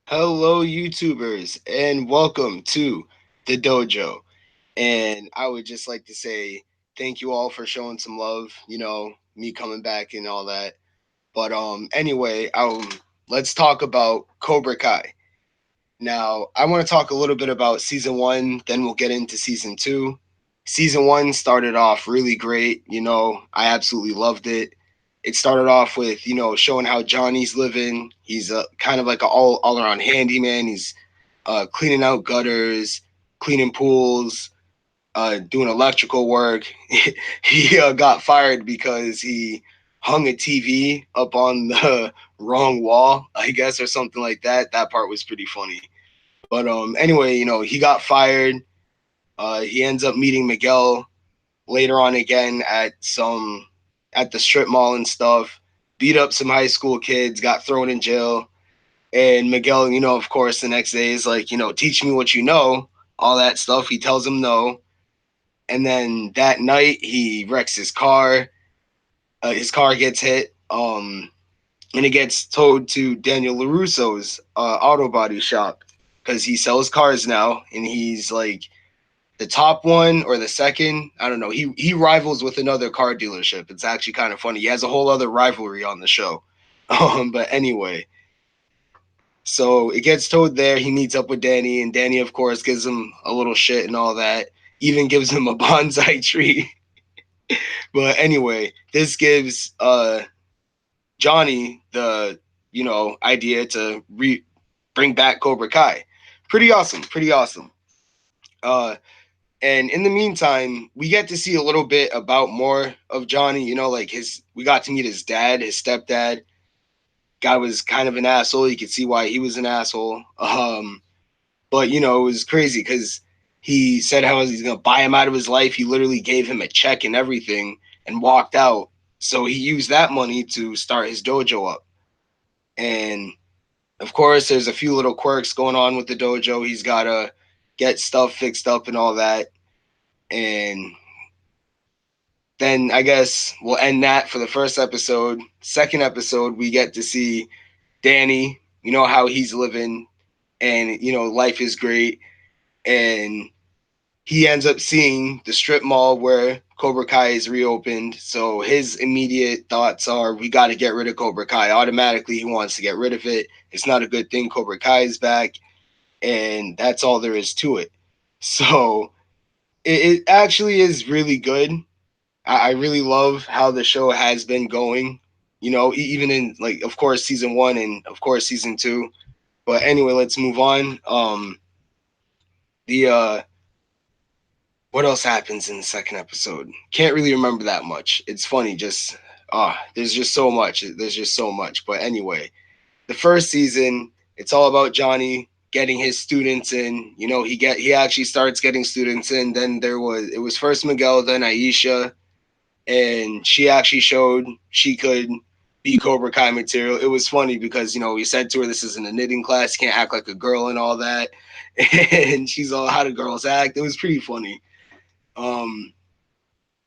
Hello, YouTubers, and welcome to the Dojo. And I would just like to say thank you all for showing some love. Me coming back and all that. But anyway, let's talk about Cobra Kai. Now, I want to talk a little bit about season one. Then we'll get into season two. Season one started off really great. I absolutely loved it. It started off with showing how Johnny's living. He's a kind of like an all around handyman. He's cleaning out gutters, cleaning pools, doing electrical work. He got fired because he hung a TV up on the wrong wall, I guess, or something like that. That part was pretty funny. But anyway, he got fired. He ends up meeting Miguel later on again at the strip mall and stuff. Beat up some high school kids, got thrown in jail. And Miguel, of course, the next day is like, teach me what you know, all that stuff. He tells him no. And then that night, he wrecks his car. His car gets hit. And it gets towed to Daniel LaRusso's auto body shop because he sells cars now. And he's like the top one or the second. I don't know. He rivals with another car dealership. It's actually kind of funny. He has a whole other rivalry on the show. But anyway, so it gets towed there. He meets up with Danny, and Danny, of course, gives him a little shit and all that. Even gives him a bonsai tree. But anyway, this gives Johnny the idea to bring back Cobra Kai. Pretty awesome. Pretty awesome. Uh, and in the meantime, we get to see a little bit about more of Johnny. Like we got to meet his dad, his stepdad. Guy was kind of an asshole. You could see why he was an asshole. But it was crazy because he said how he's gonna buy him out of his life. He literally gave him a check and everything and walked out. So he used that money to start his dojo up. And of course, there's a few little quirks going on with the dojo. He's gotta get stuff fixed up and all that. And then I guess we'll end that for the first episode. Second episode, we get to see Danny, how he's living, and life is great. And he ends up seeing the strip mall where Cobra Kai is reopened. So his immediate thoughts are, we got to get rid of Cobra Kai. Automatically, he wants to get rid of it. It's not a good thing. Cobra Kai is back, and that's all there is to it. So it actually is really good. I really love how the show has been going. Even in like, of course, season one and of course season two. But anyway, let's move on. The What else happens in the second episode? Can't really remember that much. It's funny, just there's just so much. There's just so much. But anyway, the first season, it's all about Johnny getting his students in. He actually starts getting students in. Then it was first Miguel, then Aisha, and she actually showed she could be Cobra Kai material. It was funny because he said to her, "This isn't a knitting class. You can't act like a girl and all that." And she's all, "How do girls act?" It was pretty funny. Um,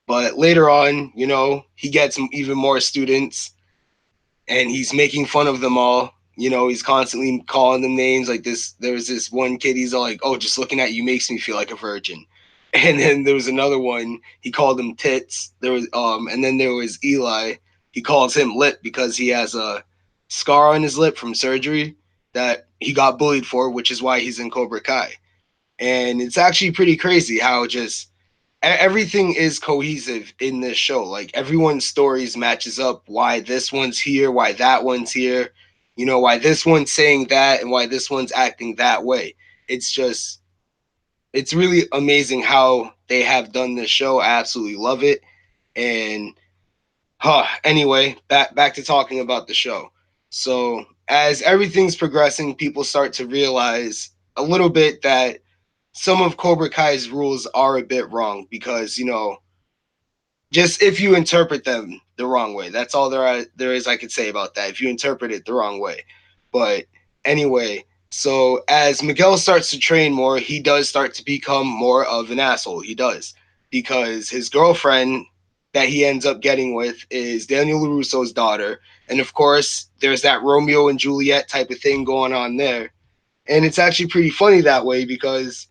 but later on, he gets even more students, and he's making fun of them all. He's constantly calling them names like this. There was this one kid. He's all like, "Oh, just looking at you makes me feel like a virgin." And then there was another one. He called him tits. And then there was Eli. He calls him lip because he has a scar on his lip from surgery that he got bullied for, which is why he's in Cobra Kai. And it's actually pretty crazy how just everything is cohesive in this show. Like everyone's stories matches up. Why this one's here, why that one's here, why this one's saying that, and why this one's acting that way. It's just, it's really amazing how they have done this show. I absolutely love it. And anyway, back to talking about the show. So as everything's progressing, people start to realize a little bit that some of Cobra Kai's rules are a bit wrong because just if you interpret them the wrong way, that's all there is I could say about that. If you interpret it the wrong way, but anyway, so as Miguel starts to train more, he does start to become more of an asshole. He does because his girlfriend that he ends up getting with is Daniel LaRusso's daughter, and of course there's that Romeo and Juliet type of thing going on there. And it's actually pretty funny that way because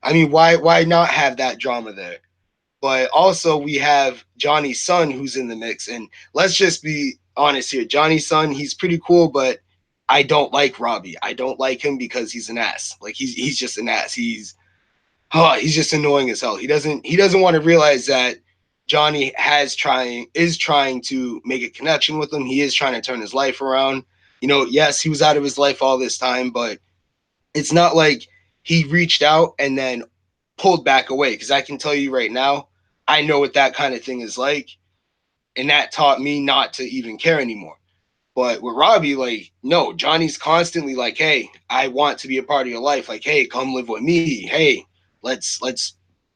I mean, why not have that drama there? But also we have Johnny's son who's in the mix, and let's just be honest here. Johnny's son, he's pretty cool, but I don't like Robbie. I don't like him because he's an ass. Like he's just an ass. He's just annoying as hell. He doesn't want to realize that Johnny is trying to make a connection with him. He is trying to turn his life around. Yes, he was out of his life all this time, but it's not like he reached out and then pulled back away. Because I can tell you right now, I know what that kind of thing is like, and that taught me not to even care anymore. But with Robbie, like, no, Johnny's constantly like, "Hey, I want to be a part of your life. Like, hey, come live with me. Hey, let's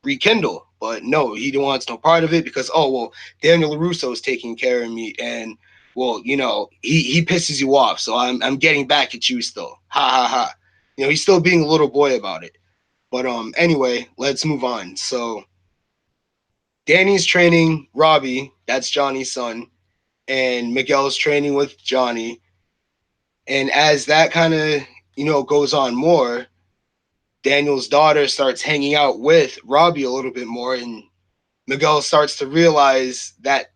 rekindle." But no, he wants no part of it because well, Daniel LaRusso is taking care of me, and well, he pisses you off, so I'm getting back at you still. Ha ha ha. He's still being a little boy about it. But anyway, let's move on. So Danny's training Robbie, that's Johnny's son, and Miguel's training with Johnny. And as that kind of, goes on more, Daniel's daughter starts hanging out with Robbie a little bit more, and Miguel starts to realize that,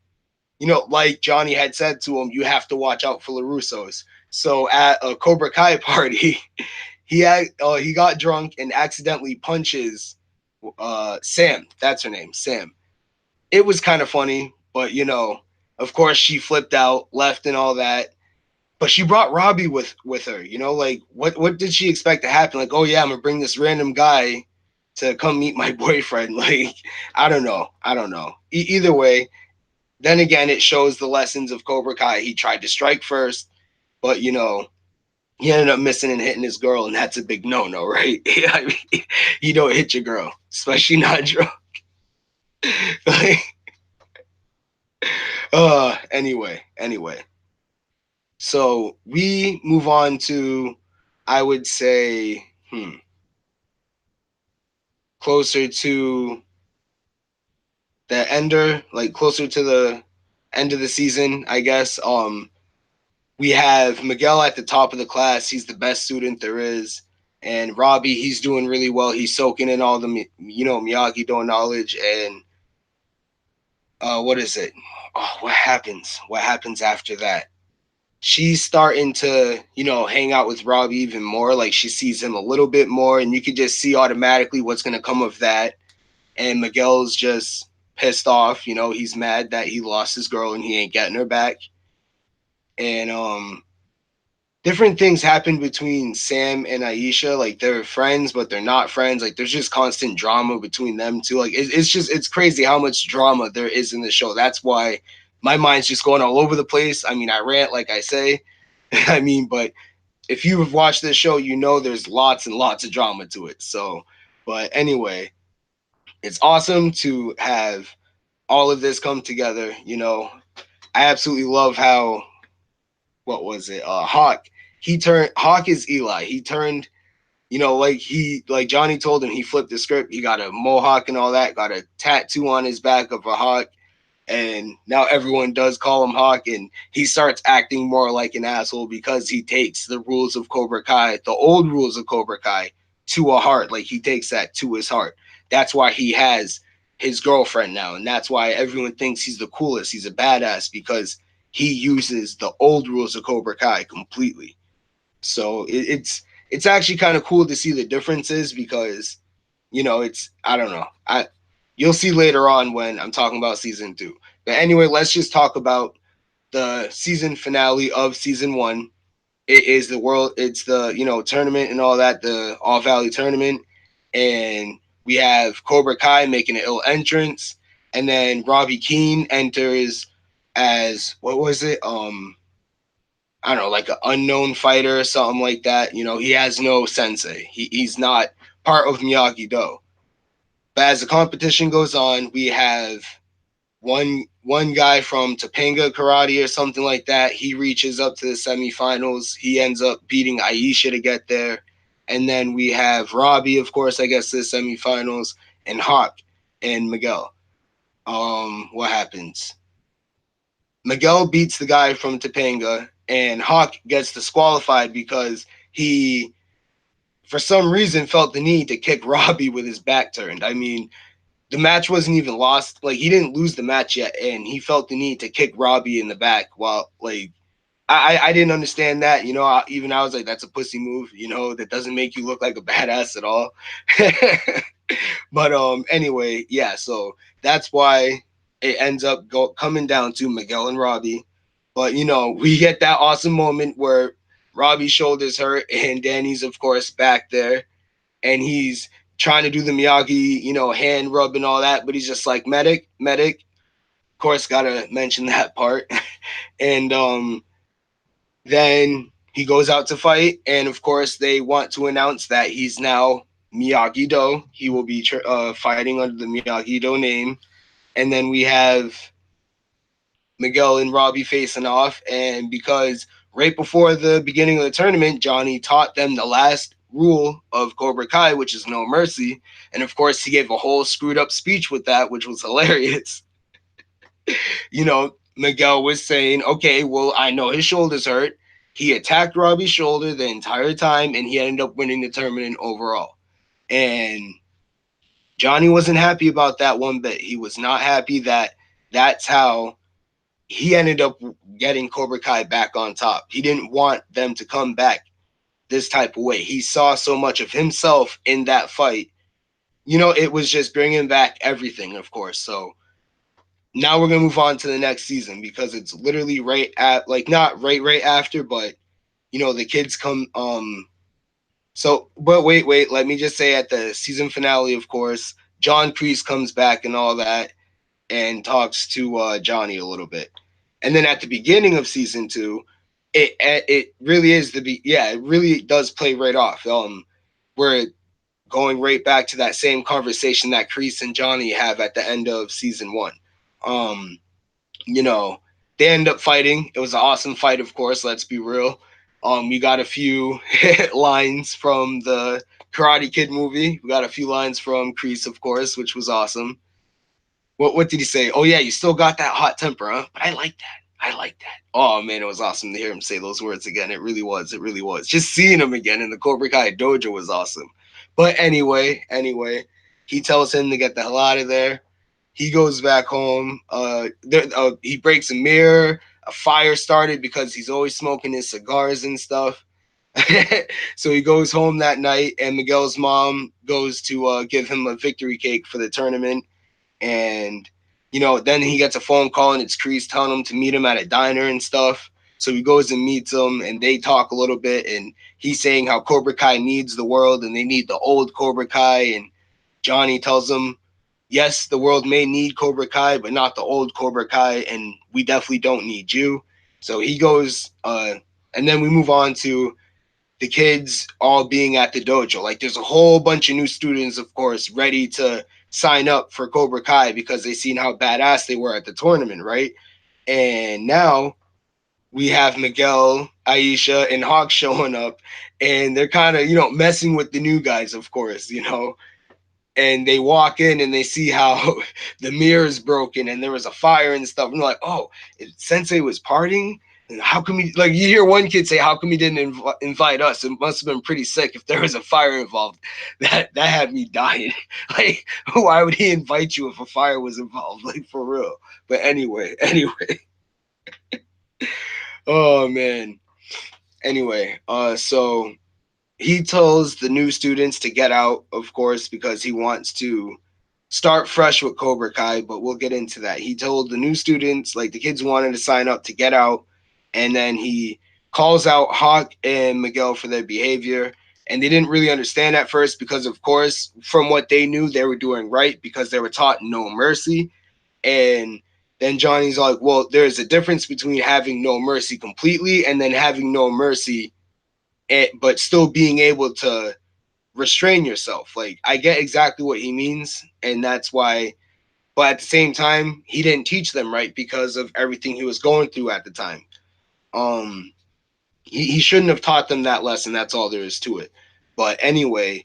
like Johnny had said to him, you have to watch out for LaRussos. So at a Cobra Kai party, he got drunk and accidentally punches Sam. That's her name, Sam. It was kind of funny, but of course she flipped out, left, and all that. But she brought Robbie with her. Like what did she expect to happen? Like, oh yeah, I'm gonna bring this random guy to come meet my boyfriend. Like, I don't know. Either way, then again, it shows the lessons of Cobra Kai. He tried to strike first, but he ended up missing and hitting his girl, and that's a big no-no, right? I mean, you don't hit your girl, especially not drunk. Like, anyway. So we move on to, I would say, closer to closer to the end of the season, I guess. We have Miguel at the top of the class. He's the best student there is. And Robbie, he's doing really well. He's soaking in all the, Miyagi-Do knowledge. And what is it? Oh, what happens? What happens after that? She's starting to, hang out with Robbie even more. Like she sees him a little bit more, and you could just see automatically what's going to come of that. And Miguel's just pissed off. He's mad that he lost his girl and he ain't getting her back. And different things happen between Sam and Aisha. Like they're friends, but they're not friends. Like there's just constant drama between them two. Like it's crazy how much drama there is in the show. That's why my mind's just going all over the place. I mean, I rant like I say. I mean, but if you've watched this show, there's lots and lots of drama to it. So, but anyway, it's awesome to have all of this come together. I absolutely love how, what was it? Hawk is Eli. He turned, like Johnny told him, he flipped the script. He got a mohawk and all that, got a tattoo on his back of a hawk. And now everyone does call him Hawk, and he starts acting more like an asshole because he takes the rules of Cobra Kai, the old rules of Cobra Kai, to a heart. Like he takes that to his heart. That's why he has his girlfriend now, and that's why everyone thinks he's the coolest. He's a badass because he uses the old rules of Cobra Kai completely. So it's actually kind of cool to see the differences because it's, I don't know. You'll see later on when I'm talking about season 2. But anyway, let's just talk about the season finale of season 1. It's the, tournament and all that, the All Valley tournament. And we have Cobra Kai making an ill entrance. And then Robbie Keane enters as, what was it? I don't know, like an unknown fighter or something like that. He has no sensei. He's not part of Miyagi-Do. But as the competition goes on, we have one guy from Topanga Karate or something like that. He reaches up to the semifinals. He ends up beating Aisha to get there. And then we have Robbie, of course, I guess, to the semifinals, and Hawk and Miguel. What happens? Miguel beats the guy from Topanga, and Hawk gets disqualified because he for some reason felt the need to kick Robbie with his back turned. I mean, the match wasn't even lost. Like, he didn't lose the match yet, and he felt the need to kick Robbie in the back while, like, I didn't understand that. Even I was like, that's a pussy move. That doesn't make you look like a badass at all. But anyway, yeah. So that's why it ends up coming down to Miguel and Robbie. But we get that awesome moment where Robbie's shoulders hurt, and Danny's of course back there, and he's trying to do the Miyagi, hand rub and all that, but he's just like, medic, medic. Of course, gotta mention that part. And then he goes out to fight, and of course, they want to announce that he's now Miyagi Do. He will be fighting under the Miyagi Do name. And then we have Miguel and Robbie facing off. And because right before the beginning of the tournament, Johnny taught them the last rule of Cobra Kai, which is no mercy. And of course, he gave a whole screwed up speech with that, which was hilarious. Miguel was saying, okay, well, I know his shoulder's hurt. He attacked Robbie's shoulder the entire time, and he ended up winning the tournament overall. And Johnny wasn't happy about that one bit. He was not happy that that's how he ended up getting Cobra Kai back on top. He didn't want them to come back this type of way. He saw so much of himself in that fight. It was just bringing back everything, of course. So now we're gonna move on to the next season because it's literally right at, like, not right after, but the kids come. So, but wait, let me just say, at the season finale, of course, John Kreese comes back and all that, and talks to Johnny a little bit. And then at the beginning of season 2, it really is it really does play right off. We're going right back to that same conversation that Kreese and Johnny have at the end of season 1. Um, they end up fighting. It was an awesome fight, of course. Let's be real. We got a few lines from the Karate Kid movie. We got a few lines from Kreese, of course, which was awesome. What did he say? Oh yeah, you still got that hot temper, huh? But I like that. I like that. Oh man, it was awesome to hear him say those words again. It really was. It really was. Just seeing him again in the Cobra Kai dojo was awesome. But anyway, he tells him to get the hell out of there. He goes back home. He breaks a mirror. A fire started because he's always smoking his cigars and stuff. So he goes home that night, and Miguel's mom goes to give him a victory cake for the tournament. And then he gets a phone call, and it's Kreese telling him to meet him at a diner and stuff. So he goes and meets him, and they talk a little bit, and he's saying how Cobra Kai needs the world, and they need the old Cobra Kai. And Johnny tells him, yes, the world may need Cobra Kai, but not the old Cobra Kai, and we definitely don't need you. So he goes, and then we move on to the kids all being at the dojo. Like, there's a whole bunch of new students, of course, ready to sign up for Cobra Kai because they seen how badass they were at the tournament, right? And now we have Miguel, Aisha, and Hawk showing up, and they're kind of, messing with the new guys, of course, and they walk in and they see how the mirror is broken and there was a fire and stuff. And they're like, oh, Sensei was partying? And how come he, like, you hear one kid say, how come he didn't invite us? It must have been pretty sick if there was a fire involved. That had me dying. Like, why would he invite you if a fire was involved? Like, for real. But anyway. Oh, man. Anyway, so he tells the new students to get out, of course, because he wants to start fresh with Cobra Kai, but we'll get into that. He told the new students, like the kids wanted to sign up to get out, and then he calls out Hawk and Miguel for their behavior. And they didn't really understand at first because, of course, from what they knew, they were doing right because they were taught no mercy. And then Johnny's like, well, there's a difference between having no mercy completely and then having no mercy, but still being able to restrain yourself. Like, I get exactly what he means, and that's why, but at the same time, he didn't teach them right because of everything he was going through at the time. He shouldn't have taught them that lesson. That's all there is to it. But anyway,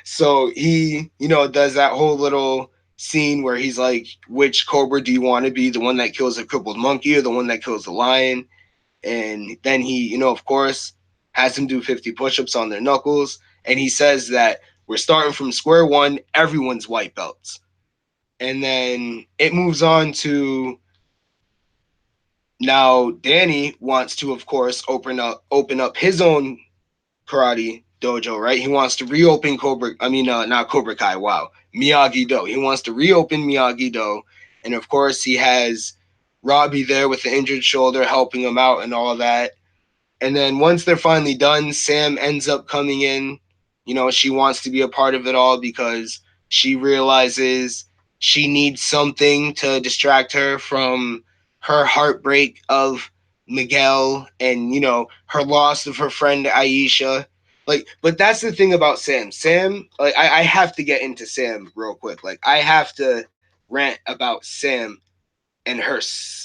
so he, does that whole little scene where he's like, which Cobra do you want to be? The one that kills a crippled monkey or the one that kills the lion? And then he, of course, has them do 50 push-ups on their knuckles, and he says that we're starting from square one, everyone's white belts. And then it moves on to now Danny wants to, of course, open up his own karate dojo, right? He wants to reopen not Cobra Kai, wow, Miyagi Do. He wants to reopen Miyagi Do. And of course, he has Robbie there with the injured shoulder helping him out and all that. And then once they're finally done, Sam ends up coming in. She wants to be a part of it all because she realizes she needs something to distract her from her heartbreak of Miguel and, her loss of her friend Aisha. Like, but that's the thing about Sam. Sam, like, I have to get into Sam real quick. Like, I have to rant about Sam and her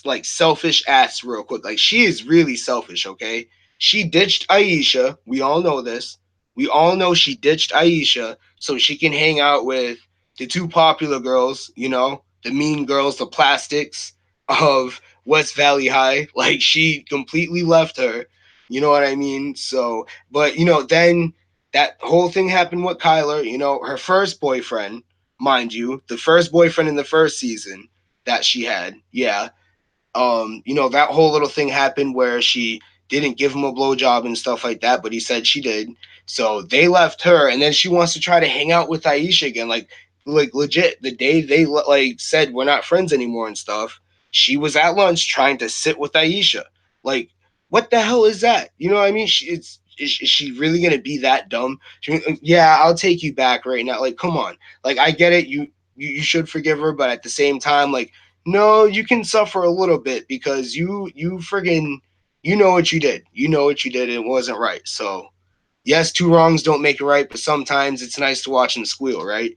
like selfish ass real quick. Like she is really selfish, okay? She ditched Aisha. We all know this. We all know she ditched Aisha so she can hang out with the two popular girls, the mean girls, the plastics of West Valley High. Like she completely left her. You know what I mean? So, but then that whole thing happened with Kyler, her first boyfriend, mind you, the first boyfriend in the first season that she had. Yeah. That whole little thing happened where she didn't give him a blowjob and stuff like that, but he said she did. So they left her, and then she wants to try to hang out with Aisha again, like legit. The day they like said we're not friends anymore and stuff, she was at lunch trying to sit with Aisha. Like, what the hell is that? You know what I mean? Is she really gonna be that dumb? Yeah, I'll take you back right now. Like, come on. Like, I get it. You should forgive her, but at the same time, like, no, you can suffer a little bit because you friggin' you know what you did. You know what you did. And it wasn't right. So yes, two wrongs don't make it right, but sometimes it's nice to watch them squeal, right?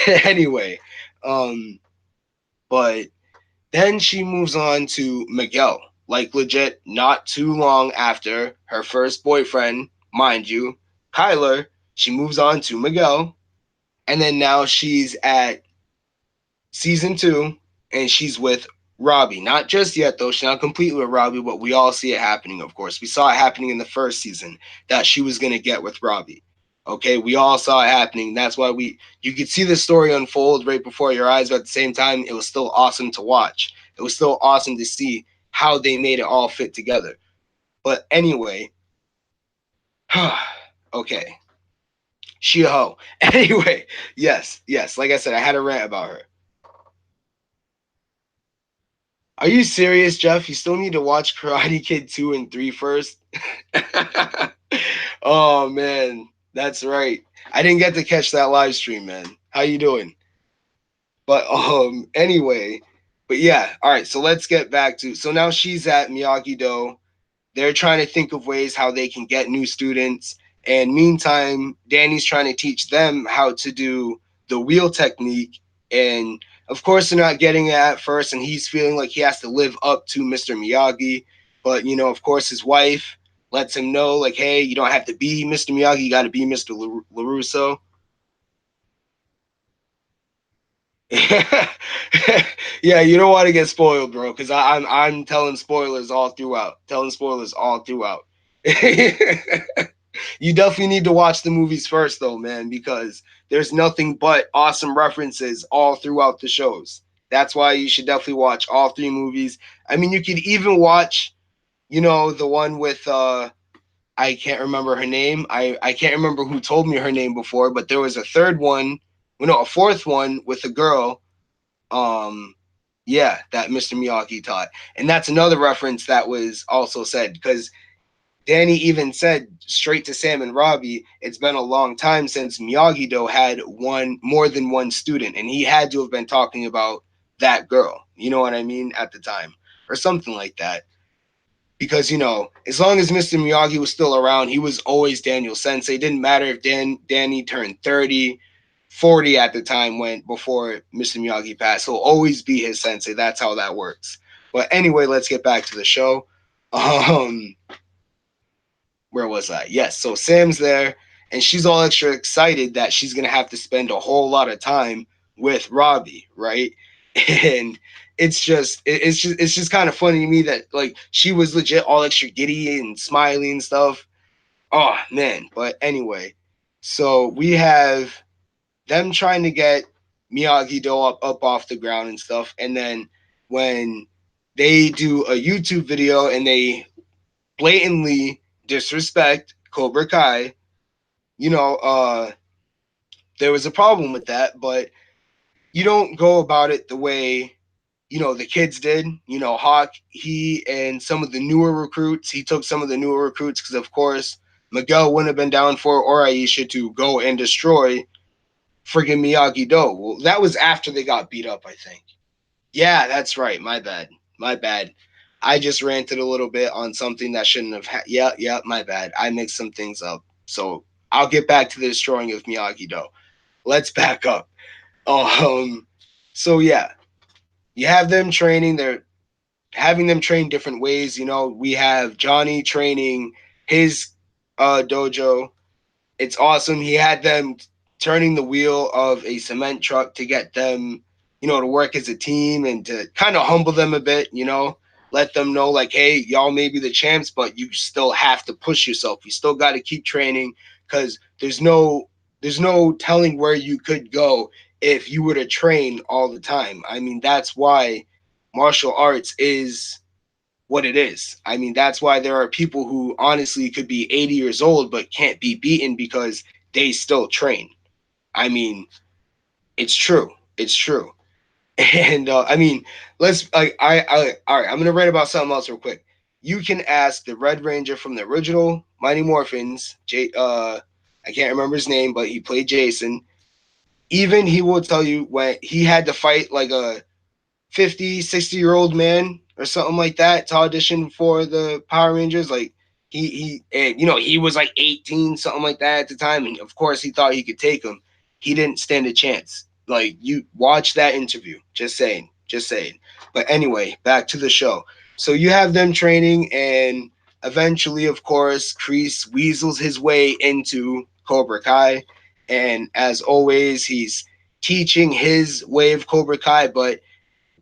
Anyway, um, but then she moves on to Miguel, like legit, not too long after her first boyfriend, mind you, Kyler. She moves on to Miguel, and then now she's at season two, and she's with Robbie. Not just yet, though. She's not completely with Robbie, but we all see it happening, of course. We saw it happening in the first season that she was going to get with Robbie. Okay, we all saw it happening. That's why you could see the story unfold right before your eyes, but at the same time, it was still awesome to watch. It was still awesome to see how they made it all fit together. But anyway, okay, she a hoe. Anyway, yes. Like I said, I had a rant about her. Are you serious, Jeff? You still need to watch Karate Kid 2 and 3 first? Oh man, that's right. I didn't get to catch that live stream, man. How you doing? But anyway, but yeah, all right, so let's get back to so now she's at Miyagi Do. They're trying to think of ways how they can get new students. And meantime, Danny's trying to teach them how to do the wheel technique. And of course, they're not getting it at first. And he's feeling like he has to live up to Mr. Miyagi. But, of course, his wife lets him know, like, hey, you don't have to be Mr. Miyagi. You got to be Mr. LaRusso. Yeah, you don't want to get spoiled, bro, because I'm telling spoilers all throughout. Telling spoilers all throughout. You definitely need to watch the movies first, though, man, because there's nothing but awesome references all throughout the shows. That's why you should definitely watch all three movies. I mean, you could even watch, the one with I can't remember her name. I can't remember who told me her name before, but there was a third one, well, no, a fourth one with a girl. Um, yeah, that Mr. Miyagi taught, and that's another reference that was also said because Danny even said straight to Sam and Robbie, it's been a long time since Miyagi-Do had more than one student, and he had to have been talking about that girl. You know what I mean? At the time, or something like that. Because as long as Mr. Miyagi was still around, he was always Daniel Sensei. It didn't matter if Danny turned 30, 40 at the time went before Mr. Miyagi passed. He'll always be his sensei. That's how that works. But anyway, let's get back to the show. Um, where was I? Yes, so Sam's there, and she's all extra excited that she's gonna have to spend a whole lot of time with Robbie, right? And it's just kind of funny to me that like she was legit all extra giddy and smiling and stuff. Oh man, but anyway, so we have them trying to get Miyagi-Do up off the ground and stuff, and then when they do a YouTube video and they blatantly disrespect Cobra Kai, you know, there was a problem with that, but you don't go about it the way the kids did. Hawk, he and some of the newer recruits, he took some of the newer recruits because, of course, Miguel wouldn't have been down for or Aisha to go and destroy friggin' Miyagi Do. Well, that was after they got beat up, I think. Yeah, that's right. My bad. My bad. I just ranted a little bit on something that shouldn't have. Yeah, my bad. I mixed some things up. So I'll get back to the destroying of Miyagi Do. Let's back up. Um. So yeah, you have them training. They're having them train different ways. We have Johnny training his dojo. It's awesome. He had them turning the wheel of a cement truck to get them, to work as a team and to kind of humble them a bit, let them know like, hey, y'all may be the champs, but you still have to push yourself. You still got to keep training because there's no telling where you could go if you were to train all the time. I mean, that's why martial arts is what it is. I mean, that's why there are people who honestly could be 80 years old but can't be beaten because they still train. I mean, it's true. It's true. And I mean, let's like I all right. I'm gonna write about something else real quick. You can ask the Red Ranger from the original Mighty Morphins. I can't remember his name, but he played Jason. Even he will tell you when he had to fight like a 50, 60-year-old man or something like that to audition for the Power Rangers. Like he was like 18, something like that at the time, and of course he thought he could take him. He didn't stand a chance. Like, you watch that interview. Just saying. Just saying. But anyway, back to the show. So you have them training, and eventually, of course, Kreese weasels his way into Cobra Kai. And as always, he's teaching his way of Cobra Kai, but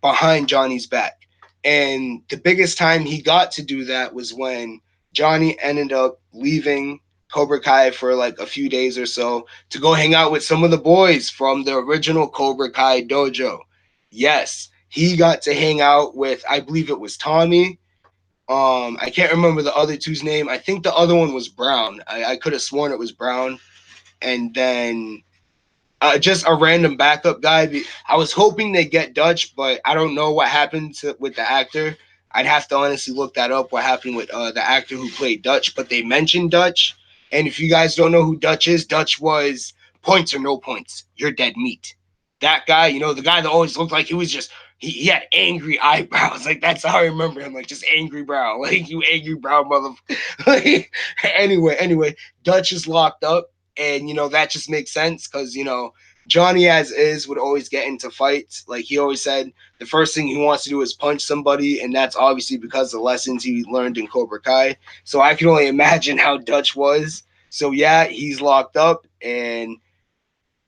behind Johnny's back. And the biggest time he got to do that was when Johnny ended up leaving Cobra Kai for like a few days or so to go hang out with some of the boys from the original Cobra Kai dojo. Yes, he got to hang out with, I believe it was Tommy. I can't remember the other two's name. I think the other one was Brown. I could have sworn it was Brown. And then just a random backup guy. I was hoping they get Dutch, but I don't know what happened with the actor. I'd have to honestly look that up. What happened with the actor who played Dutch? But they mentioned Dutch, and if you guys don't know who Dutch is, Dutch was points or no points. You're dead meat. That guy, the guy that always looked like he was just he had angry eyebrows. Like, that's how I remember him. Like, just angry brow. Like, you angry brow mother. Anyway, Dutch is locked up, and that just makes sense because Johnny as is would always get into fights. Like, he always said the first thing he wants to do is punch somebody, and that's obviously because of the lessons he learned in Cobra Kai. So I can only imagine how Dutch was. So yeah, he's locked up, and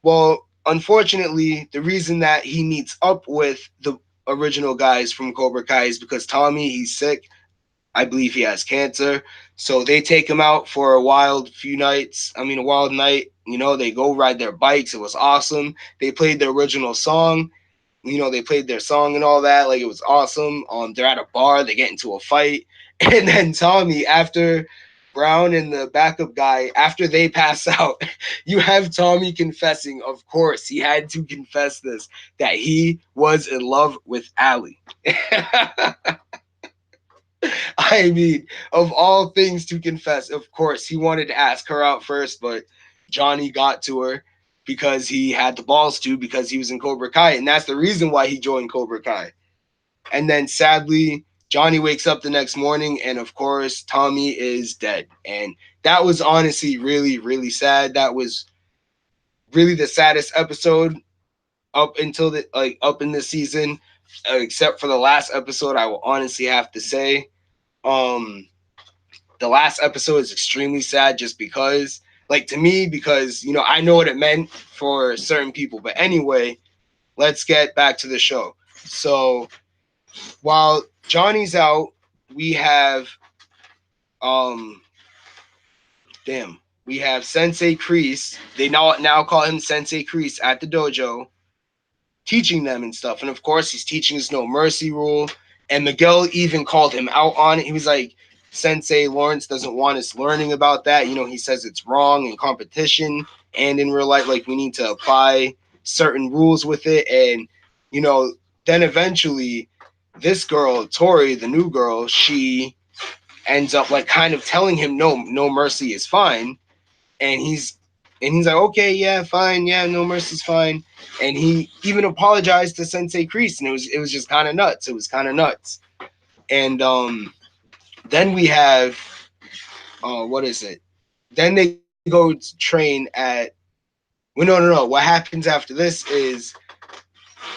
well, unfortunately, the reason that he meets up with the original guys from Cobra Kai is because Tommy, he's sick. I believe he has cancer. So they take him out for a wild night. They go ride their bikes. It was awesome. They played the original song. They played their song and all that. Like, it was awesome. They're at a bar. They get into a fight. And then Tommy, after Brown and the backup guy, after they pass out, you have Tommy confessing, of course, he had to confess this, that he was in love with Allie. I mean, of all things to confess, of course, he wanted to ask her out first, but Johnny got to her because he had the balls to, because he was in Cobra Kai, and that's the reason why he joined Cobra Kai. And then sadly, Johnny wakes up the next morning, and of course, Tommy is dead. And that was honestly really, really sad. That was really the saddest episode up in this season, except for the last episode. I will honestly have to say, um, the last episode is extremely sad just because, like, to me, because, I know what it meant for certain people. But anyway, let's get back to the show. So While Johnny's out, we have um damn, we have Sensei Kreese. They now call him Sensei Kreese at the dojo, teaching them and stuff. And of course, he's teaching his no mercy rule. And Miguel even called him out on it. He was like, Sensei Lawrence doesn't want us learning about that. You know, he says it's wrong in competition and in real life. Like, we need to apply certain rules with it. And, you know, then eventually, this girl, Tori, the new girl, she ends up like kind of telling him no mercy is fine, and he's like, okay, yeah, fine, yeah, no mercy's fine. And he even apologized to Sensei Kreese, and it was just kind of nuts. It was kind of nuts. And then we have what is it? Then they go train at. Well, no. What happens after this is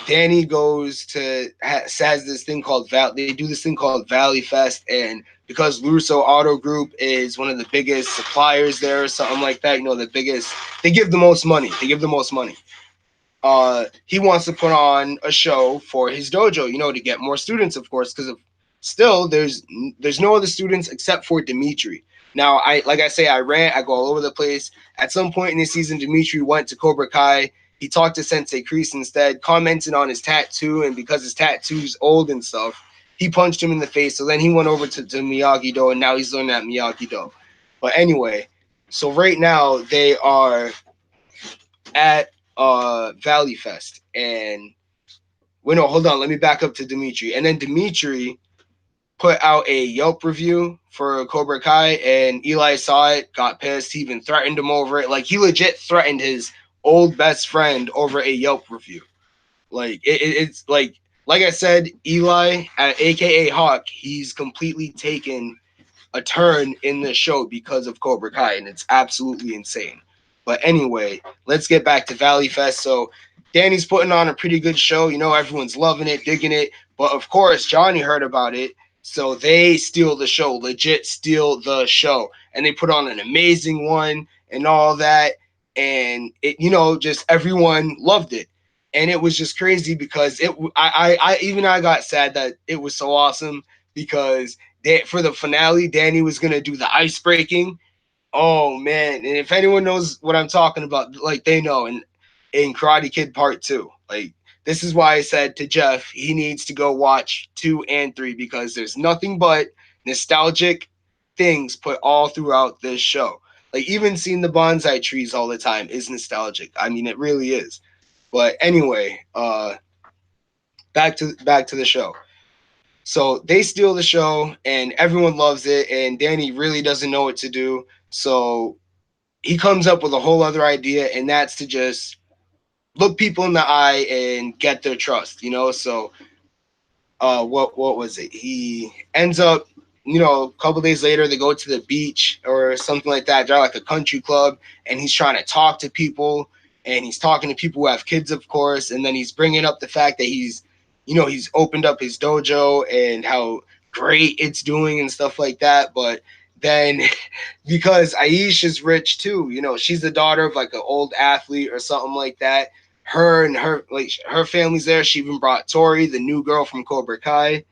Danny goes to has this thing called They do this thing called Valley Fest, and because Luso Auto Group is one of the biggest suppliers there, or something like that. You know, the biggest. They give the most money. They give the most money. He wants to put on a show for his dojo, you know, to get more students, of course, because still there's no other students except for Dimitri. Now, like I say, I go all over the place. At some point in the season, Dimitri went to Cobra Kai. He talked to Sensei Kreese instead, commented on his tattoo, and because his tattoo's old and stuff, he punched him in the face. So then he went over to Miyagi Do, and now he's learning at Miyagi Do. But anyway, so right now they are at Valley Fest, and wait, no, hold on, let me back up to Dimitri. And then Dimitri put out a Yelp review for Cobra Kai, and Eli saw it, got pissed. He even threatened him over it. Like, he legit threatened his old best friend over a Yelp review. Like, it's like I said, Eli, aka Hawk, he's completely taken a turn in the show because of Cobra Kai, and it's absolutely insane. But anyway, let's get back to Valley Fest. So Danny's putting on a pretty good show. You know, everyone's loving it, digging it. But of course, Johnny heard about it. So they steal the show, legit steal the show. And they put on an amazing one and all that. And it, you know, just everyone loved it. And it was just crazy because I got sad that it was so awesome because for the finale, Danny was gonna do the ice breaking. Oh man! And if anyone knows what I'm talking about, like, they know. And in Karate Kid Part 2, like, this is why I said to Jeff he needs to go watch 2 and 3, because there's nothing but nostalgic things put all throughout this show. Like, even seeing the bonsai trees all the time is nostalgic. I mean, it really is. But anyway, back to the show. So they steal the show, and everyone loves it, and Danny really doesn't know what to do. So he comes up with a whole other idea, and that's to just look people in the eye and get their trust, you know? So what was it? He ends up, you know, a couple days later, they go to the beach or something like that. They're like a country club, and he's trying to talk to people, and he's talking to people who have kids, of course. And then he's bringing up the fact that he's opened up his dojo and how great it's doing and stuff like that. But then because Aish is rich too, you know, she's the daughter of like an old athlete or something like that. Her family's there. She even brought Tori, the new girl from Cobra Kai,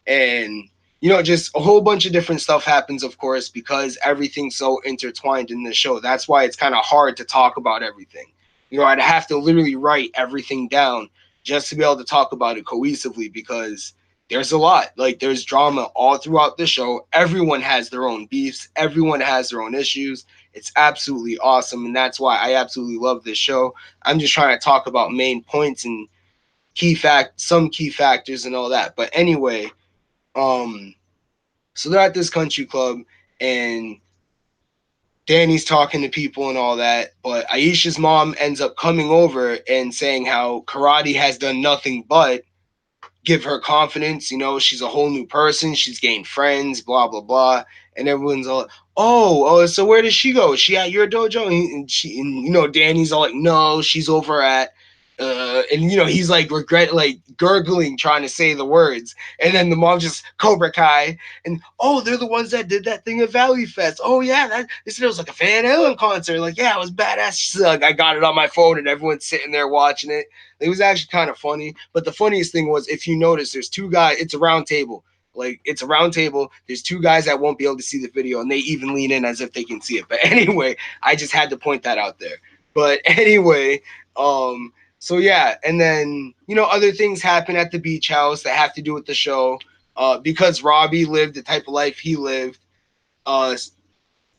and you know, just a whole bunch of different stuff happens, of course, because everything's so intertwined in the show. That's why it's kind of hard to talk about everything. You know, I'd have to literally write everything down just to be able to talk about it cohesively, because there's a lot. Like, there's drama all throughout the show. Everyone has their own beefs. Everyone has their own issues. It's absolutely awesome, and that's why I absolutely love this show. I'm just trying to talk about main points and some key factors and all that. But anyway, so they're at this country club, and Danny's talking to people and all that. But Aisha's mom ends up coming over and saying how karate has done nothing but give her confidence. You know, she's a whole new person. She's gained friends, blah, blah, blah. And everyone's all, so where does she go? Is she at your dojo? And you know, Danny's all like, no, she's over at and he's like like gurgling, trying to say the words, and then the mom just Cobra Kai, and oh, they're the ones that did that thing at Valley Fest. Oh yeah, they said it was like a Van Halen concert. Like yeah, it was badass. Like I got it on my phone, and everyone's sitting there watching it. It was actually kind of funny. But the funniest thing was, if you notice, there's two guys. It's a round table. Like it's a round table. There's two guys that won't be able to see the video, and they even lean in as if they can see it. But anyway, I just had to point that out there. But anyway, so yeah, and then other things happen at the beach house that have to do with the show. Because Robbie lived the type of life he lived. Uh,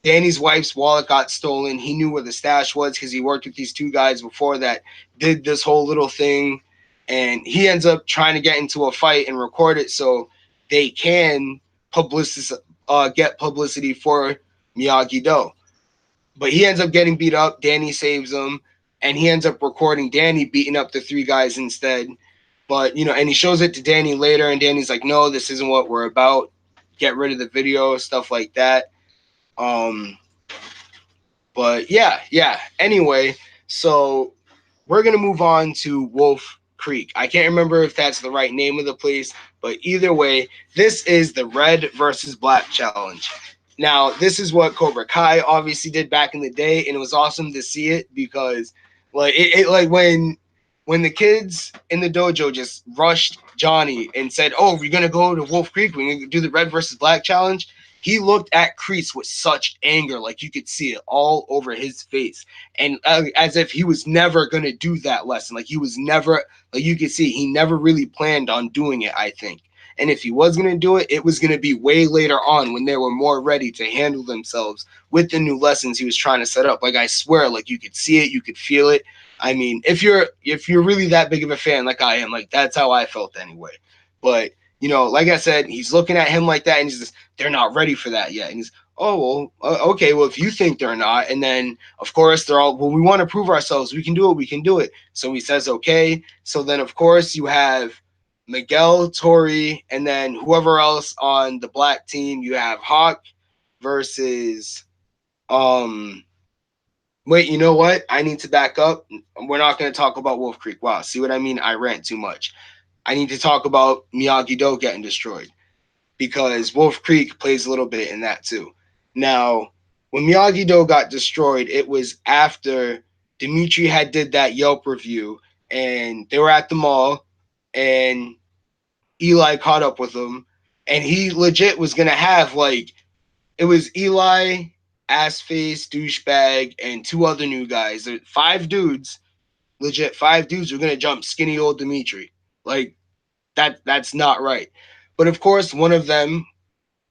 Danny's wife's wallet got stolen. He knew where the stash was because he worked with these two guys before that did this whole little thing, and he ends up trying to get into a fight and record it so they can get publicity for Miyagi-Do. But he ends up getting beat up. Danny saves him, and he ends up recording Danny beating up the three guys instead. But and he shows it to Danny later, and Danny's like, "No, this isn't what we're about. Get rid of the video, stuff like that." But yeah. Anyway, so we're gonna move on to Wolf Creek. I can't remember if that's the right name of the place, but either way, this is the Red versus Black challenge. Now, this is what Cobra Kai obviously did back in the day, and it was awesome to see it because, like, like when the kids in the dojo just rushed Johnny and said, "Oh, we're gonna go to Wolf Creek. We're gonna do the Red versus Black challenge." He looked at Kreese with such anger, like you could see it all over his face, and as if he was never gonna do that lesson. Like he was never, like you could see, he never really planned on doing it. I think. And if he was going to do it, it was going to be way later on when they were more ready to handle themselves with the new lessons he was trying to set up. Like I swear, like you could see it, you could feel it. I mean, if you're really that big of a fan like I am, like that's how I felt anyway. But like I said, he's looking at him like that, and he's just, they're not ready for that yet. And he's, oh well, okay, well if you think they're not, and then of course they're all, well, we want to prove ourselves, we can do it. So he says okay. So then of course you have Miguel, Tori, and then whoever else on the black team. You have Hawk versus wait, you know what? I need to back up. We're not going to talk about Wolf Creek. Wow, see what I mean? I rant too much. I need to talk about Miyagi-Do getting destroyed because Wolf Creek plays a little bit in that too. Now, when Miyagi-Do got destroyed, it was after Dimitri had did that Yelp review, and they were at the mall, and Eli caught up with him, and he legit was gonna have, like, it was Eli, Assface, Douchebag, and two other new guys. 5 dudes, legit 5 dudes, were gonna jump skinny old Dimitri. Like that's not right. But of course, one of them,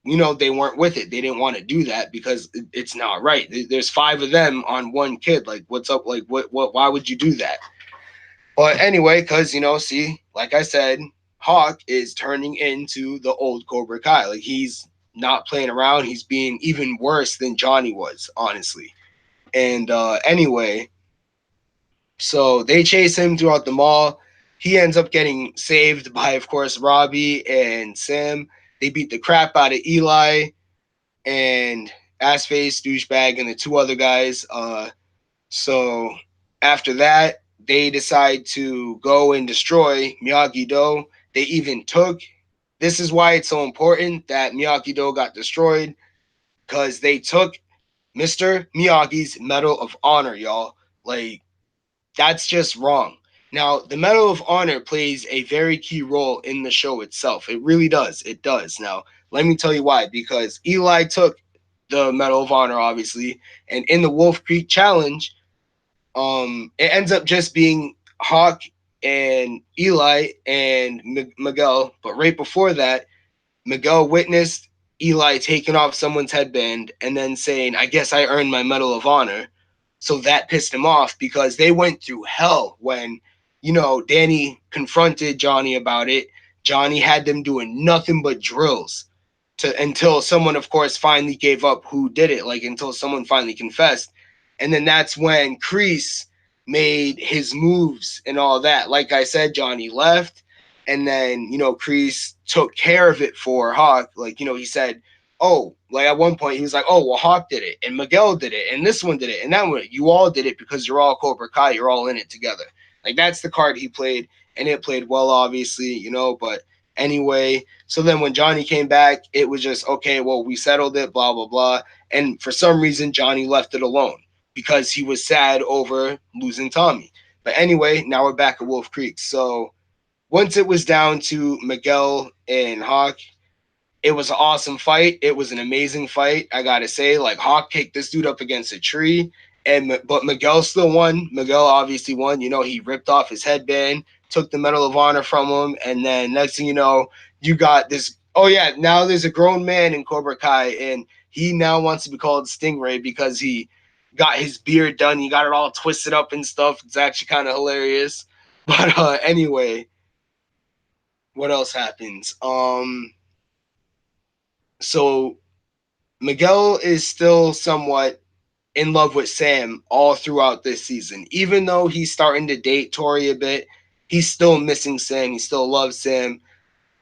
they weren't with it. They didn't want to do that because it's not right. There's 5 of them on one kid. Like, what's up? Like, what? Why would you do that? But anyway, because see, like I said, Hawk is turning into the old Cobra Kai. Like he's not playing around. He's being even worse than Johnny was, honestly. And anyway, so they chase him throughout the mall. He ends up getting saved by, of course, Robbie and Sam. They beat the crap out of Eli and Assface, Douchebag, and the 2 other guys. So after that, they decide to go and destroy Miyagi-Do. They even took, this is why it's so important that Miyagi-Do got destroyed, because they took Mr. Miyagi's Medal of Honor, y'all. Like, that's just wrong. Now, the Medal of Honor plays a very key role in the show itself. It really does. It does. Now, let me tell you why. Because Eli took the Medal of Honor, obviously, and in the Wolf Creek Challenge, it ends up just being Hawk and Eli and Miguel. But right before that, Miguel witnessed Eli taking off someone's headband and then saying, "I guess I earned my Medal of Honor." So that pissed him off because they went through hell when, Danny confronted Johnny about it. Johnny had them doing nothing but drills until someone, of course, finally gave up who did it, like until someone finally confessed. And then that's when Kreese made his moves and all that. Like I said, Johnny left, and then, Kreese took care of it for Hawk. Like, he said, oh, like at one point he was like, oh, well, Hawk did it, and Miguel did it, and this one did it, and that one, you all did it because you're all Cobra Kai, you're all in it together. Like that's the card he played, and it played well, obviously, But anyway, so then when Johnny came back, it was just okay. Well, we settled it, blah blah blah. And for some reason, Johnny left it alone because he was sad over losing Tommy. But anyway, now we're back at Wolf Creek. So once it was down to Miguel and Hawk, it was an awesome fight. It was an amazing fight. I gotta say, like Hawk kicked this dude up against a tree, but Miguel still won. Miguel obviously won. He ripped off his headband, took the Medal of Honor from him, and then next thing you know, you got this. Oh yeah, now there's a grown man in Cobra Kai, and he now wants to be called Stingray because he got his beard done. He got it all twisted up and stuff. It's actually kind of hilarious. But anyway, what else happens? So Miguel is still somewhat in love with Sam all throughout this season. Even though he's starting to date Tori a bit, he's still missing Sam. He still loves Sam.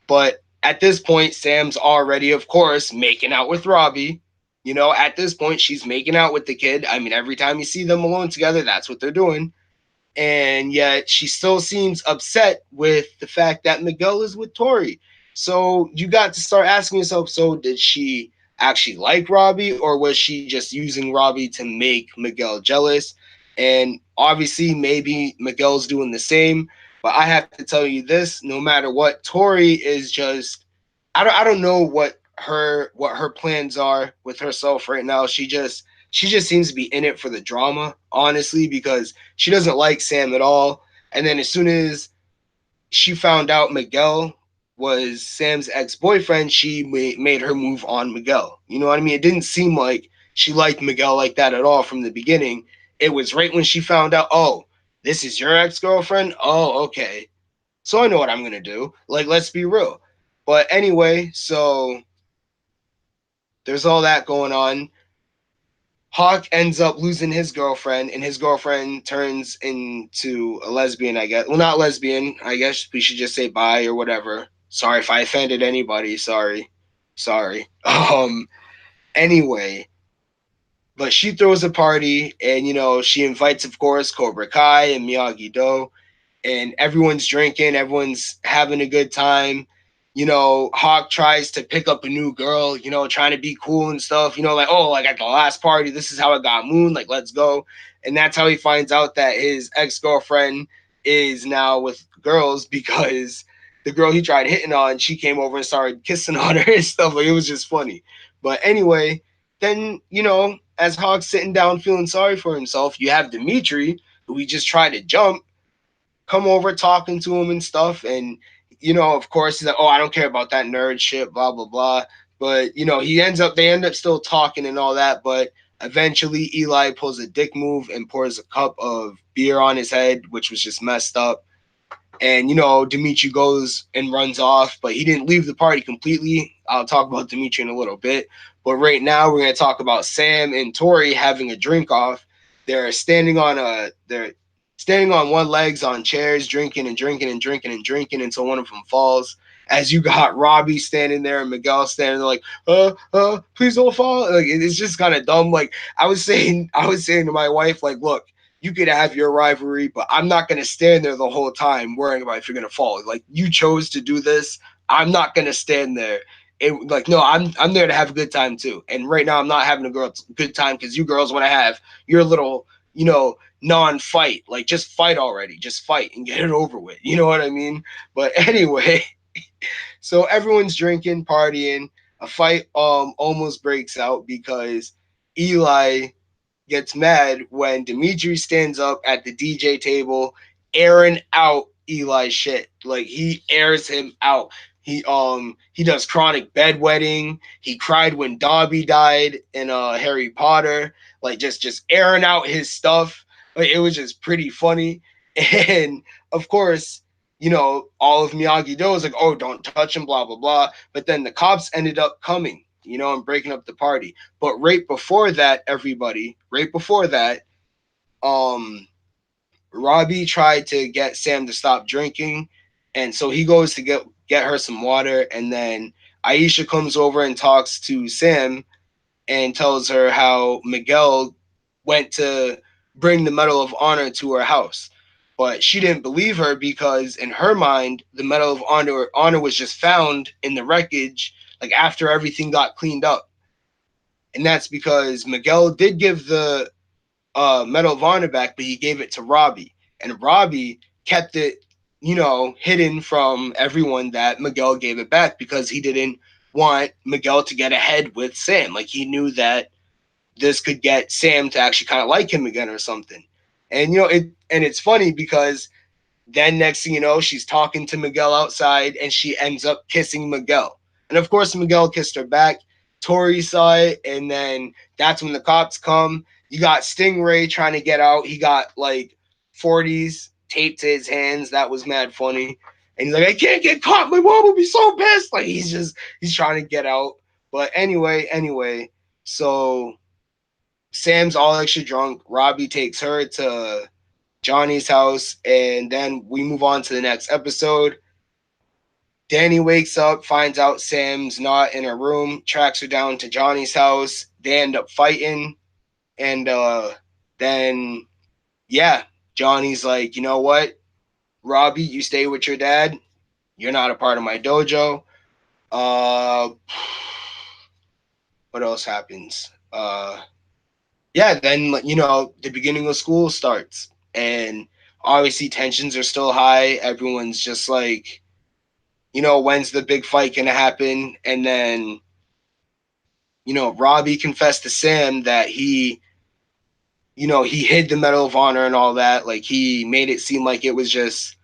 But at this point, Sam's already, of course, making out with Robbie. At this point, she's making out with the kid. I mean, every time you see them alone together, that's what they're doing. And yet she still seems upset with the fact that Miguel is with Tori. So you got to start asking yourself, so did she actually like Robbie, or was she just using Robbie to make Miguel jealous? And obviously maybe Miguel's doing the same, but I have to tell you this, no matter what, Tori is just I don't know what her plans are with herself right now. She just seems to be in it for the drama, honestly, because she doesn't like Sam at all. And then as soon as she found out Miguel was Sam's ex-boyfriend, she made her move on Miguel. You know what I mean? It didn't seem like she liked Miguel like that at all from the beginning. It was right when she found out, oh, this is your ex-girlfriend? Oh, okay. So I know what I'm going to do. Like, let's be real. But anyway, so there's all that going on. Hawk ends up losing his girlfriend, and his girlfriend turns into a lesbian, I guess. Well, not lesbian. I guess we should just say bi or whatever. Sorry if I offended anybody. Sorry. Sorry. Anyway, but she throws a party, and, she invites, of course, Cobra Kai and Miyagi Do, and everyone's drinking, everyone's having a good time. Hawk tries to pick up a new girl, trying to be cool and stuff, like, oh, like at the last party, this is how it got moon, like, let's go. And that's how he finds out that his ex-girlfriend is now with girls because the girl he tried hitting on, she came over and started kissing on her and stuff. Like, it was just funny. But anyway, then, as Hawk's sitting down feeling sorry for himself, you have Dimitri, who he just tried to jump, come over talking to him and stuff. And, of course, he's like, oh, I don't care about that nerd shit, blah, blah, blah. But, they end up still talking and all that. But eventually Eli pulls a dick move and pours a cup of beer on his head, which was just messed up. And, Dimitri goes and runs off, but he didn't leave the party completely. I'll talk about Dimitri in a little bit. But right now we're going to talk about Sam and Tori having a drink off. They're standing on one legs on chairs, drinking and drinking and drinking and drinking until one of them falls. As you got Robbie standing there and Miguel standing there like, please don't fall. Like, it's just kind of dumb. Like I was saying to my wife, like, look, you could have your rivalry, but I'm not going to stand there the whole time worrying about if you're going to fall. Like, you chose to do this. I'm not going to stand there. No, I'm there to have a good time too. And right now I'm not having a good time because you girls want to have your little, non-fight. Like, just fight already. Just fight and get it over with. You know what I mean? But anyway, so everyone's drinking, partying. A fight almost breaks out because Eli gets mad when Dimitri stands up at the DJ table, airing out Eli's shit. Like, he airs him out. He does chronic bedwetting. He cried when Dobby died in Harry Potter. Like, just airing out his stuff. Like, it was just pretty funny. And of course, all of Miyagi Do was like, oh, don't touch him, blah blah blah. But then the cops ended up coming, and breaking up the party. But right before that, um, Robbie tried to get Sam to stop drinking, and so he goes to get her some water, and then Aisha comes over and talks to Sam and tells her how Miguel went to bring the Medal of Honor to her house. But she didn't believe her because in her mind, the Medal of Honor was just found in the wreckage, like after everything got cleaned up. And that's because Miguel did give the Medal of Honor back, but he gave it to Robbie. And Robbie kept it, hidden from everyone that Miguel gave it back because he didn't want Miguel to get ahead with Sam. Like he knew that this could get Sam to actually kind of like him again or something. And it's funny because then next thing you know, she's talking to Miguel outside and she ends up kissing Miguel. And of course, Miguel kissed her back. Tori saw it, and then that's when the cops come. You got Stingray trying to get out. He got like 40s taped to his hands. That was mad funny. And he's like, I can't get caught. My mom will be so pissed. Like he's trying to get out. But anyway, so Sam's all extra drunk. Robbie takes her to Johnny's house, and then we move on to the next episode. Danny wakes up, finds out Sam's not in her room, tracks her down to Johnny's house. They end up fighting, and then yeah, Johnny's like, you know what, Robbie, you stay with your dad. You're not a part of my dojo. Uh, what else happens? Yeah, then the beginning of school starts, and obviously tensions are still high. Everyone's just like, when's the big fight gonna happen? And then, Robbie confessed to Sam that he hid the Medal of Honor and all that. Like he made it seem like it was just,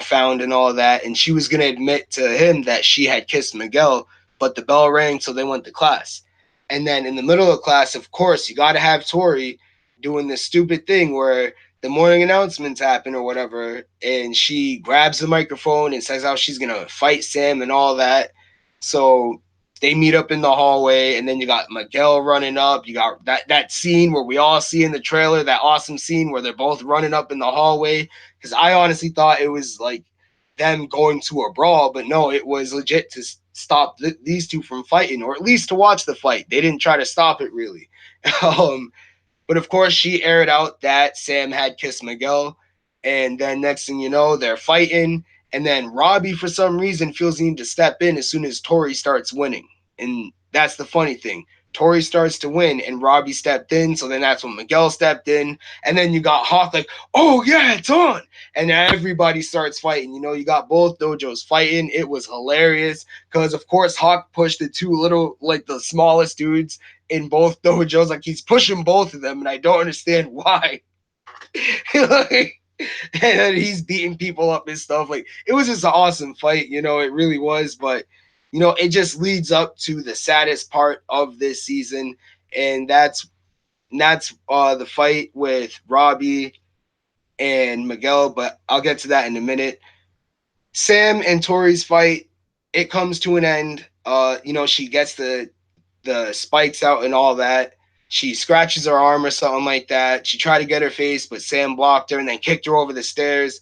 found and all of that. And she was gonna admit to him that she had kissed Miguel, but the bell rang, so they went to class. And then in the middle of class, of course, you gotta have Tori doing this stupid thing where the morning announcements happen or whatever, and she grabs the microphone and says how she's gonna fight Sam and all that. So they meet up in the hallway, and then you got Miguel running up. You got that scene where we all see in the trailer, that awesome scene where they're both running up in the hallway. Because I honestly thought it was like them going to a brawl, but no, it was legit to stop these two from fighting, or at least to watch the fight. They didn't try to stop it really. um, but of course, she aired out that Sam had kissed Miguel. And then next thing you know, they're fighting. And then Robbie, for some reason, feels the need to step in as soon as Tori starts winning. And that's the funny thing. Tori starts to win, and Robbie stepped in. So then that's when Miguel stepped in. And then you got Hawk like, oh, yeah, it's on. And everybody starts fighting. You got both dojos fighting. It was hilarious because, of course, Hawk pushed the two little, like the smallest dudes in both dojos. Like he's pushing both of them, and I don't understand why. Like, and then he's beating people up and stuff. Like it was just an awesome fight, it really was. But it just leads up to the saddest part of this season, and that's the fight with Robbie and Miguel. But I'll get to that in a minute. Sam and Tori's fight, it comes to an end. She gets the spikes out and all that. She scratches her arm or something like that. She tried to get her face, but Sam blocked her and then kicked her over the stairs.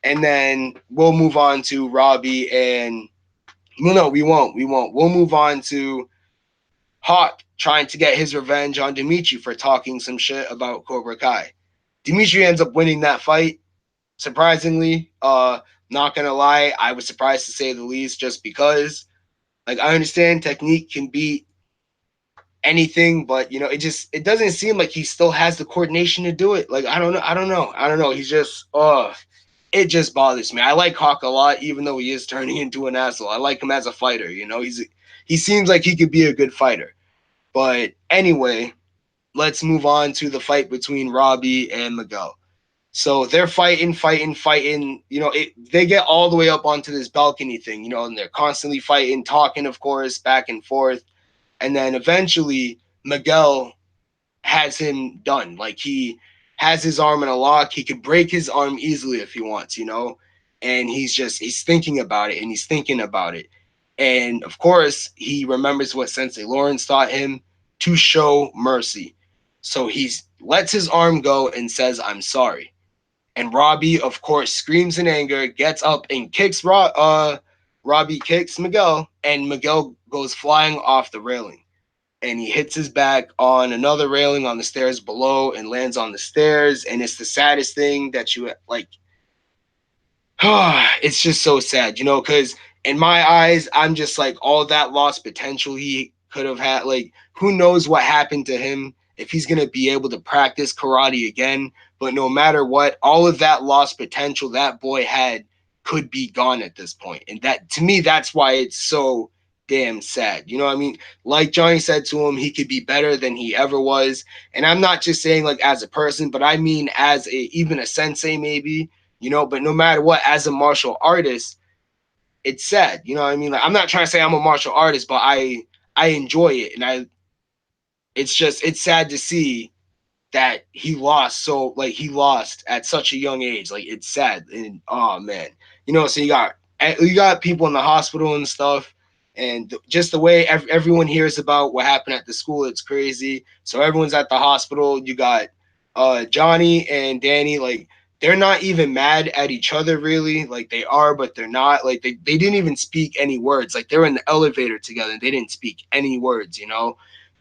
And then we'll move on to Robbie and no, we won't. We won't. We'll move on to Hawk trying to get his revenge on Dimitri for talking some shit about Cobra Kai. Dimitri ends up winning that fight, surprisingly. Not gonna lie, I was surprised to say the least, just because like I understand technique can beat anything, but it doesn't seem like he still has the coordination to do it. Like I don't know. He's just it just bothers me. I like Hawk a lot, even though he is turning into an asshole. I like him as a fighter. He seems like he could be a good fighter. But anyway, let's move on to the fight between Robbie and Miguel. So they're fighting. They get all the way up onto this balcony thing, and they're constantly fighting, talking, of course, back and forth. And then eventually Miguel has him done. Like he has his arm in a lock. He could break his arm easily if he wants, and he's thinking about it, and he's thinking about it. And of course, he remembers what Sensei Lawrence taught him, to show mercy. So he lets his arm go and says, I'm sorry. And Robbie, of course, screams in anger, gets up and kicks Robbie kicks Miguel, and Miguel goes flying off the railing. And he hits his back on another railing on the stairs below and lands on the stairs. And it's the saddest thing that you like. it's just so sad, because in my eyes, I'm just like all that lost potential he could have had. Like, who knows what happened to him if he's gonna be able to practice karate again. But no matter what, all of that lost potential that boy had could be gone at this point. And that, to me, that's why it's so damn sad. You know what I mean? Like Johnny said to him, he could be better than he ever was. And I'm not just saying like as a person, but I mean as even a sensei maybe, but no matter what, as a martial artist, it's sad. You know what I mean? Like, I'm not trying to say I'm a martial artist, but I enjoy it, and it's sad to see that he lost at such a young age. Like, it's sad. And oh man, so you got people in the hospital and stuff, and just the way everyone hears about what happened at the school, it's crazy. So everyone's at the hospital. You got Johnny and Danny, like, they're not even mad at each other really. Like, they are, but they're not. Like, they didn't even speak any words. Like, they're in the elevator together and they didn't speak any words.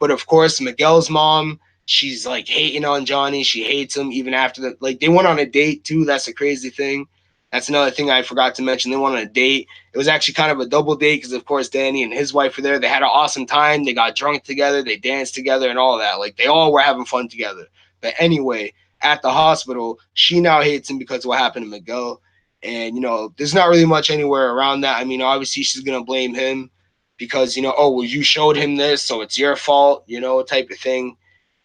But of course, Miguel's mom, she's like hating on Johnny. She hates him even after they went on a date too. That's a crazy thing. That's another thing I forgot to mention. They went on a date. It was actually kind of a double date because, of course, Danny and his wife were there. They had an awesome time. They got drunk together. They danced together and all that. Like, they all were having fun together. But anyway, at the hospital, she now hates him because of what happened to Miguel. And, there's not really much anywhere around that. I mean, obviously, she's going to blame him because, oh, well, you showed him this, so it's your fault, type of thing.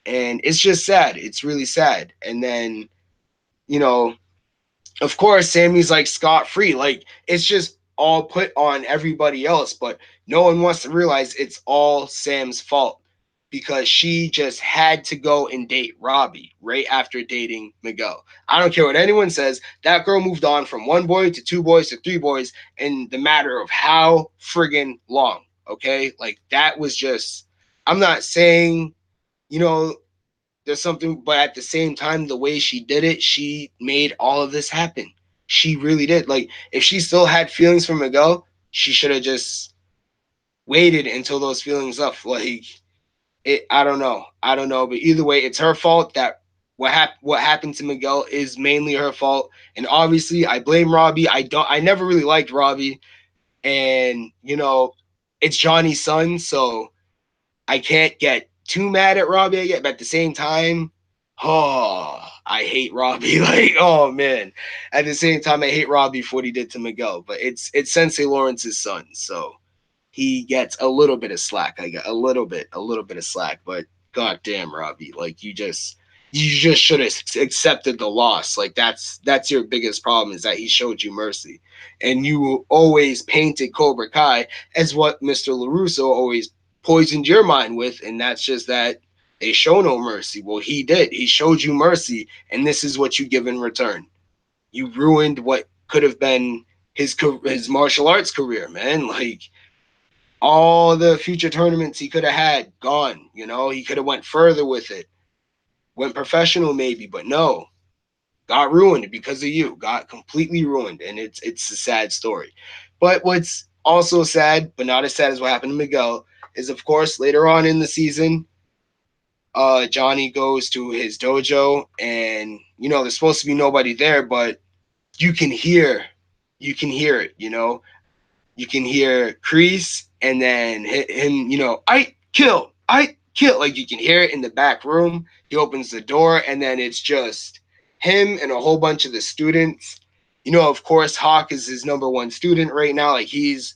And it's just sad. It's really sad. And then, you know, of course, Sammy's like scot free. Like, it's just all put on everybody else, but no one wants to realize it's all Sam's fault because she just had to go and date Robbie right after dating Miguel. I don't care what anyone says. That girl moved on from one boy to two boys to three boys in the matter of how friggin' long. Okay. Like, that was just, I'm not saying, you know, there's something, but at the same time, the way she did it, she made all of this happen. She really did. Like, if she still had feelings for Miguel, she should have just waited until those feelings up. Like, I don't know. I don't know. But either way, it's her fault that what happened to Miguel is mainly her fault. And obviously, I blame Robbie. I never really liked Robbie. And, it's Johnny's son, so I can't get too mad at Robbie yet, but at the same time, oh, I hate Robbie. Like, oh man. At the same time, I hate Robbie for what he did to Miguel. But it's Sensei Lawrence's son, so he gets a little bit of slack. I got a little bit of slack. But goddamn, Robbie, like, you just should have accepted the loss. Like, that's your biggest problem, is that he showed you mercy, and you always painted Cobra Kai as what Mr. LaRusso always poisoned your mind with, and that's just that they show no mercy. Well, he did. He showed you mercy, and this is what you give in return. You ruined what could have been his martial arts career, man. Like, all the future tournaments he could have had gone. He could have went further with it, went professional maybe, but no, got ruined because of you. Got completely ruined, and it's a sad story. But what's also sad, but not as sad as what happened to Miguel, is of course later on in the season, Johnny goes to his dojo, and there's supposed to be nobody there, but you can hear, it. You can hear Kreese, and then him, I kill. Like, you can hear it in the back room. He opens the door, and then it's just him and a whole bunch of the students. Of course, Hawk is his number one student right now. Like, he's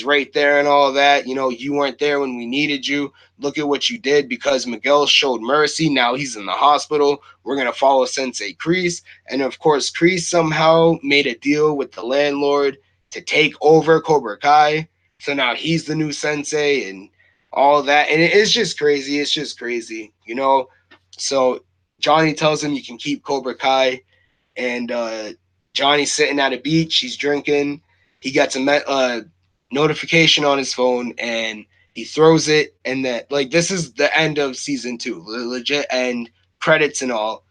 right there and all that. You weren't there when we needed you. Look at what you did because Miguel showed mercy. Now he's in the hospital. We're gonna follow Sensei Kreese, and of course, Kreese somehow made a deal with the landlord to take over Cobra Kai. So now he's the new sensei and all that. And it's just crazy. It's just crazy. So Johnny tells him you can keep Cobra Kai. And Johnny's sitting at a beach. He's drinking. He gets a notification on his phone and he throws it. And that, like, this is the end of season 2, the legit end, credits and all.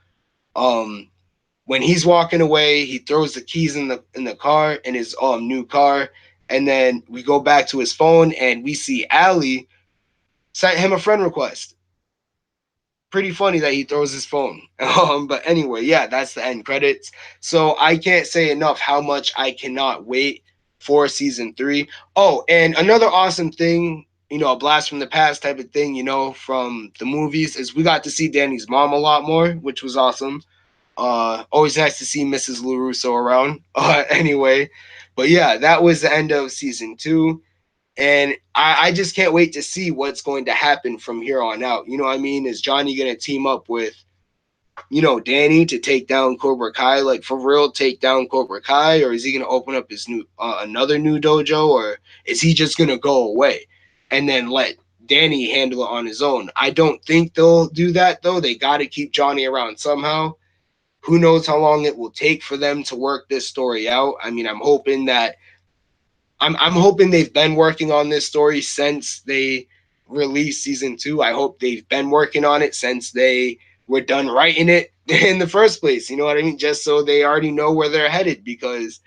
When he's walking away, he throws the keys in the car, in his new car, and then we go back to his phone and we see Allie sent him a friend request. pretty funny that he throws his phone. But anyway, yeah, that's the end credits. So I can't say enough how much I cannot wait for season 3. Oh, and another awesome thing, a blast from the past type of thing, from the movies is we got to see Danny's mom a lot more, which was awesome. Always nice to see Mrs. LaRusso around. Anyway, but yeah, that was the end of season 2. And I just can't wait to see what's going to happen from here on out. You know what I mean? Is Johnny going to team up with, Danny to take down Cobra Kai, like for real, take down Cobra Kai, or is he going to open up his another new dojo, or is he just going to go away and then let Danny handle it on his own? I don't think they'll do that though. They got to keep Johnny around somehow. Who knows how long it will take for them to work this story out? I mean, I'm hoping they've been working on this story since they released season 2. I hope they've been working on it since they were done writing it in the first place. You know what I mean? Just so they already know where they're headed, because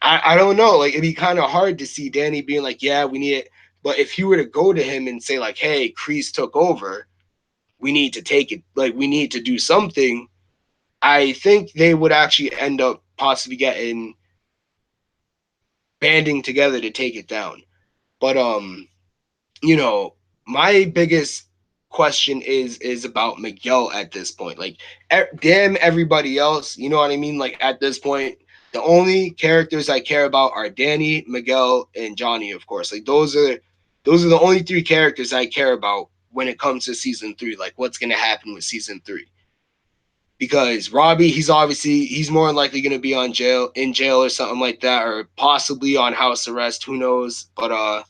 I don't know. Like, it'd be kind of hard to see Danny being like, yeah, we need it. But if you were to go to him and say, like, hey, Kreese took over, we need to take it, like, we need to do something, I think they would actually end up possibly getting banding together to take it down. But you know, my biggest question is about Miguel at this point. Like, damn everybody else, you know what I mean? Like, at this point, the only characters I care about are Danny, Miguel, and Johnny, of course. Like, those are the only 3 characters I care about when it comes to season 3. Like, what's gonna happen with season 3? Because Robbie, he's more than likely gonna be in jail or something like that, or possibly on house arrest. Who knows? But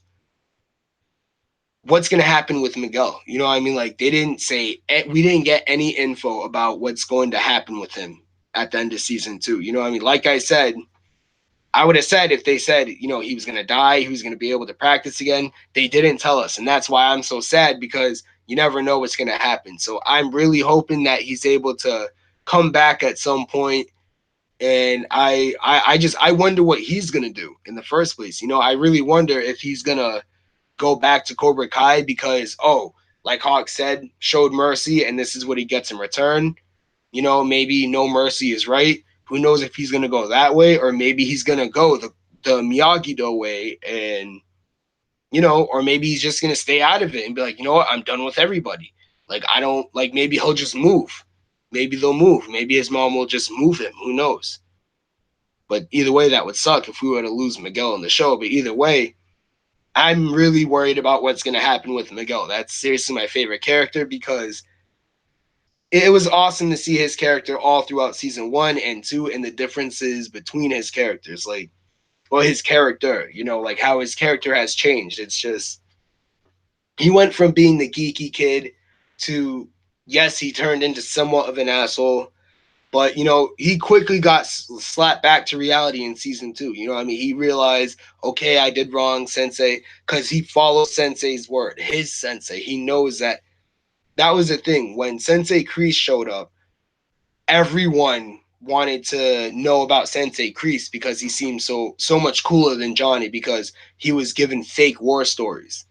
what's going to happen with Miguel? You know what I mean? Like, they didn't say, we didn't get any info about what's going to happen with him at the end of season 2. You know what I mean? Like I said, I would have said if they said, he was going to die, he was going to be able to practice again. They didn't tell us. And that's why I'm so sad, because you never know what's going to happen. So I'm really hoping that he's able to come back at some point. And I wonder what he's going to do in the first place. I really wonder if he's going to go back to Cobra Kai because, like Hawk said, showed mercy and this is what he gets in return. Maybe no mercy is right. Who knows if he's going to go that way, or maybe he's going to go the Miyagi-Do way, and, or maybe he's just going to stay out of it and be like, you know what, I'm done with everybody. Like, I don't, like, maybe he'll just move. Maybe they'll move. Maybe his mom will just move him. Who knows? But either way, that would suck if we were to lose Miguel in the show. But either way, I'm really worried about what's going to happen with Miguel. That's seriously my favorite character, because it was awesome to see his character all throughout season 1 and 2, and the differences between his characters. Like, well, his character, like how his character has changed. It's just, he went from being the geeky kid to, yes, he turned into somewhat of an asshole, but, he quickly got slapped back to reality in season 2. You know what I mean? He realized, okay, I did wrong, Sensei, because he follows Sensei's word, his Sensei. He knows that was the thing. When Sensei Kreese showed up, everyone wanted to know about Sensei Kreese because he seemed so much cooler than Johnny, because he was given fake war stories,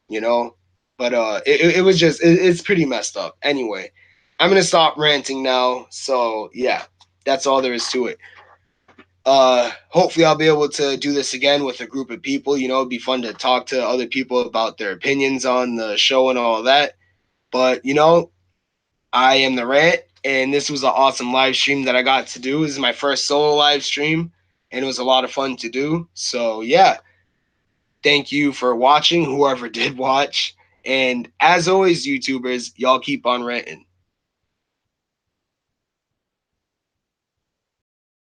you know? But it was just, it's pretty messed up. Anyway, I'm gonna stop ranting now. So yeah, that's all there is to it. Hopefully I'll be able to do this again with a group of people. It'd be fun to talk to other people about their opinions on the show and all that. But I am the Rant, and this was an awesome live stream that I got to do. This is my first solo live stream, and it was a lot of fun to do. So yeah, thank you for watching, whoever did watch. And as always, YouTubers, y'all keep on ranting.